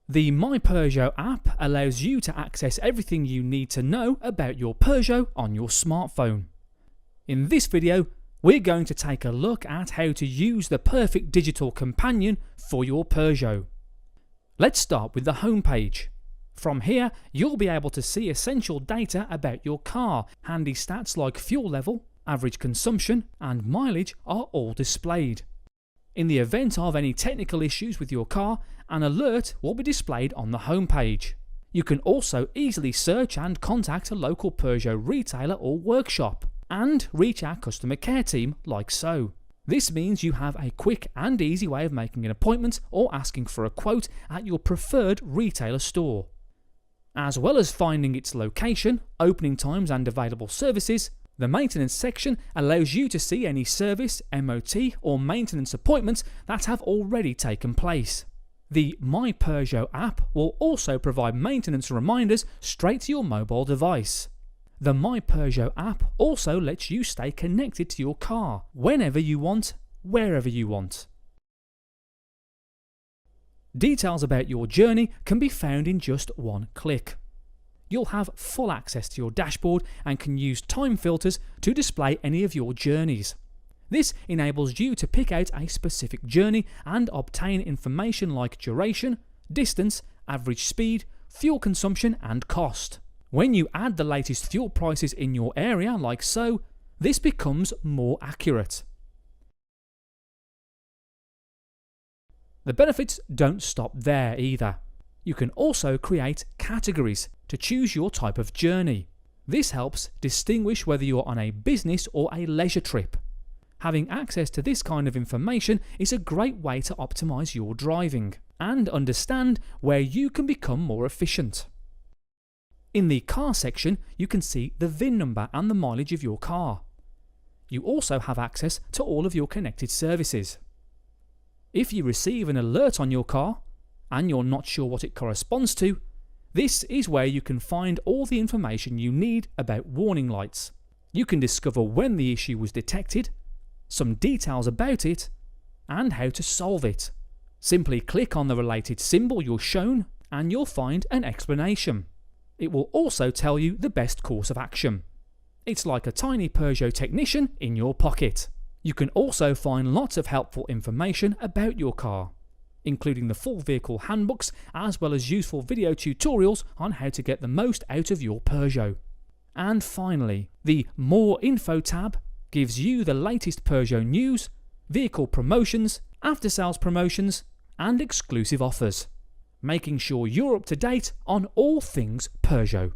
The MyPEUGEOT app allows you to access everything you need to know about your Peugeot on your smartphone. In this video, we're going to take a look at how to use the perfect digital companion for your Peugeot. Let's start with the home page. From here, you'll be able to see essential data about your car. Handy stats like fuel level, average consumption, and mileage are all displayed. In the event of any technical issues with your car, an alert will be displayed on the home page. You can also easily search and contact a local Peugeot retailer or workshop, and reach our customer care team like so. This means you have a quick and easy way of making an appointment or asking for a quote at your preferred retailer store. As well as finding its location, opening times and available services, the maintenance section allows you to see any service, MOT or maintenance appointments that have already taken place. The MyPEUGEOT app will also provide maintenance reminders straight to your mobile device. The MyPEUGEOT app also lets you stay connected to your car whenever you want, wherever you want. Details about your journey can be found in just one click. You'll have full access to your dashboard and can use time filters to display any of your journeys. This enables you to pick out a specific journey and obtain information like duration, distance, average speed, fuel consumption and cost. When you add the latest fuel prices in your area like so, this becomes more accurate. The benefits don't stop there either. You can also create categories to choose your type of journey. This helps distinguish whether you're on a business or a leisure trip. Having access to this kind of information is a great way to optimize your driving and understand where you can become more efficient. In the car section, you can see the VIN number and the mileage of your car. You also have access to all of your connected services. If you receive an alert on your car and you're not sure what it corresponds to, this is where you can find all the information you need about warning lights. You can discover when the issue was detected, some details about it, and how to solve it. Simply click on the related symbol you're shown and you'll find an explanation. It will also tell you the best course of action. It's like a tiny Peugeot technician in your pocket. You can also find lots of helpful information about your car, including the full vehicle handbooks as well as useful video tutorials on how to get the most out of your Peugeot. And finally, the More Info tab gives you the latest Peugeot news, vehicle promotions, after-sales promotions, and exclusive offers, making sure you're up to date on all things Peugeot.